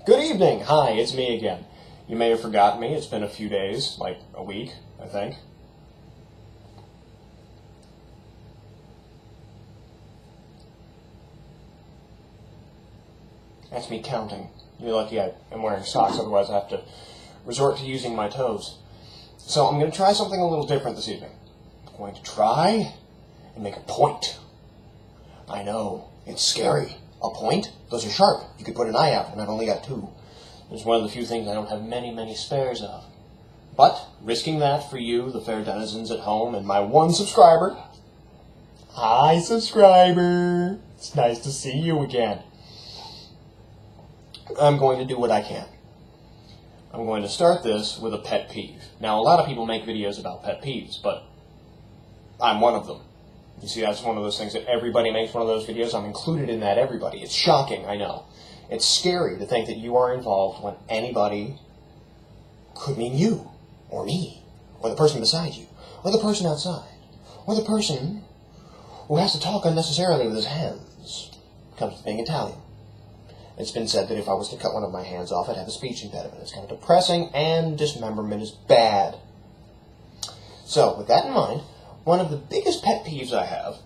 Good evening! Hi, it's me again. You may have forgotten me. It's been a few days, like a week, I think. That's me counting. You're lucky I am wearing socks, otherwise I have to resort to using my toes. So I'm going to try something a little different this evening. I'm going to try and make a point. I know, it's scary. A point? Those are sharp. You could put an eye out, and I've only got two. It's one of the few things I don't have many spares of. But, risking that for you, the fair denizens at home, and my one subscriber. Hi, subscriber. It's nice to see you again. I'm going to do what I can. I'm going to start this with a pet peeve. Now, a lot of people make videos about pet peeves, but I'm one of them. You see, that's one of those things that everybody makes one of those videos. I'm included in that everybody. It's shocking, I know. It's scary to think that you are involved when anybody could mean you, or me, or the person beside you, or the person outside, or the person who has to talk unnecessarily with his hands. Comes to being Italian. It's been said that if I was to cut one of my hands off, I'd have a speech impediment. It's kind of depressing, and dismemberment is bad. So, with that in mind, one of the biggest pet peeves I have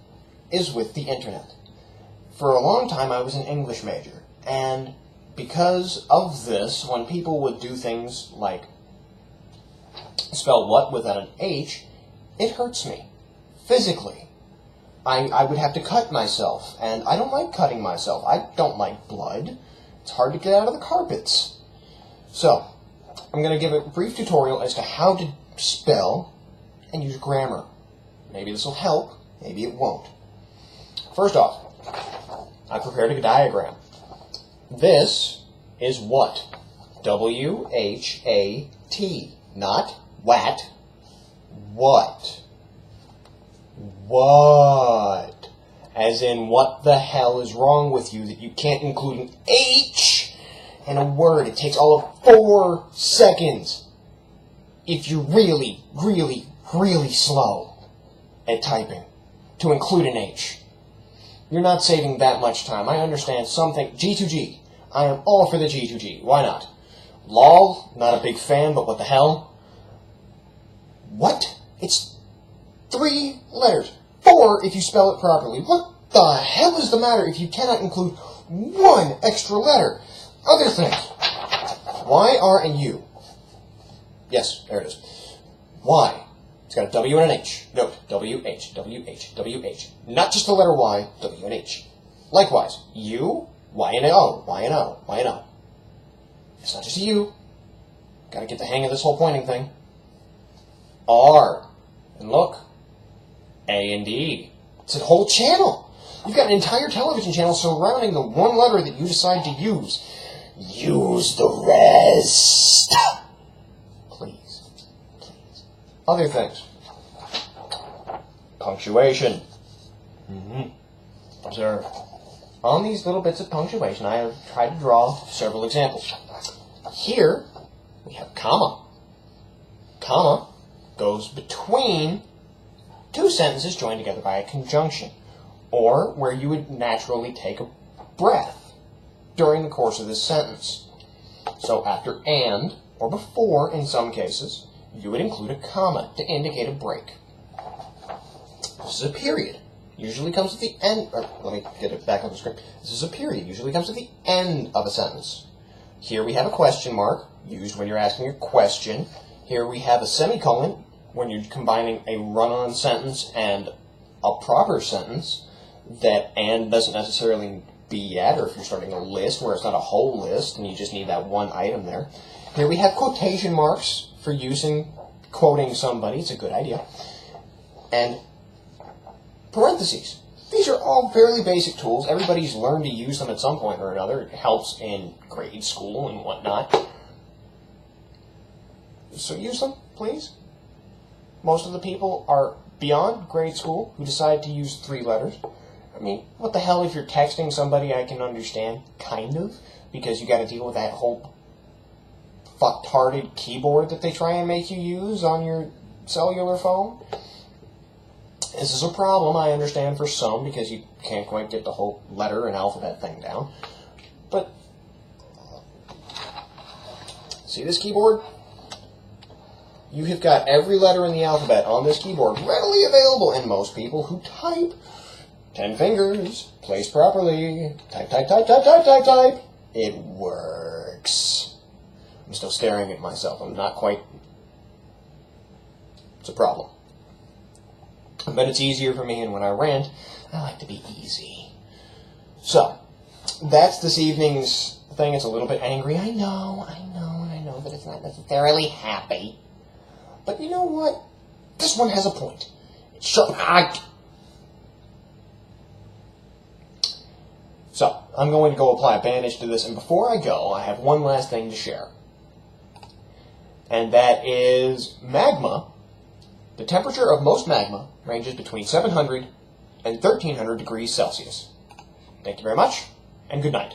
is with the internet. For a long time, I was an English major, and because of this, when people would do things like spell what without an H, it hurts me, physically. I would have to cut myself, and I don't like cutting myself. I don't like blood. It's hard to get out of the carpets. So, I'm going to give a brief tutorial as to how to spell and use grammar. Maybe this will help, maybe it won't. First off, I prepared a diagram. This is what? W-H-A-T. Not wat. What? What? As in, what the hell is wrong with you that you can't include an H in a word? It takes all of 4 seconds if you're really slow at typing to include an H. You're not saving that much time. I understand something. G2G. I am all for the G2G. Why not? Lol, not a big fan, but what the hell? What? It's 3 letters. 4 if you spell it properly. What the hell is the matter if you cannot include 1 extra letter? Other things. Y, R, and U. Yes, there it is. Y. It's got a W and an H. Note, W-H, W-H, W-H. Not just the letter Y, W and H. Likewise, U, Y and O, Y and O, Y and O. It's not just a U. Gotta get the hang of this whole pointing thing. R. And look. A and D. It's a whole channel. You've got an entire television channel surrounding the one letter that you decide to use. Use the rest. Please. Please. Other things. Punctuation. Observe. On these little bits of punctuation, I have tried to draw several examples. Here, we have comma. Comma goes between 2 sentences joined together by a conjunction, or where you would naturally take a breath during the course of this sentence. So after and, or before in some cases, you would include a comma to indicate a break. This is a period. Usually comes at the end, or let me get it back on the script. This is a period. Usually comes at the end of a sentence. Here we have a question mark, used when you're asking a question. Here we have a semicolon, when you're combining a run-on sentence and a proper sentence, that and doesn't necessarily be at, or if you're starting a list where it's not a whole list and you just need that one item there. Here we have quotation marks for quoting somebody. It's a good idea. And parentheses. These are all fairly basic tools. Everybody's learned to use them at some point or another. It helps in grade school and whatnot. So use them, please. Most of the people are beyond grade school who decide to use 3 letters. I mean, what the hell, if you're texting somebody, I can understand, kind of, because you got to deal with that whole fucktarded keyboard that they try and make you use on your cellular phone. This is a problem, I understand, for some, because you can't quite get the whole letter and alphabet thing down. But See this keyboard? You have got every letter in the alphabet on this keyboard readily available, and most people who type 10 fingers, placed properly, type, type, type, type, type, type, type, it works. I'm still staring at myself. I'm not quite... It's a problem. But it's easier for me, and when I rant, I like to be easy. So, that's this evening's thing. It's a little bit angry. I know that it's not necessarily happy. But you know what? This one has a point. So I'm going to go apply a bandage to this, and before I go, I have one last thing to share. And that is magma. The temperature of most magma ranges between 700 and 1300 degrees Celsius. Thank you very much, and good night.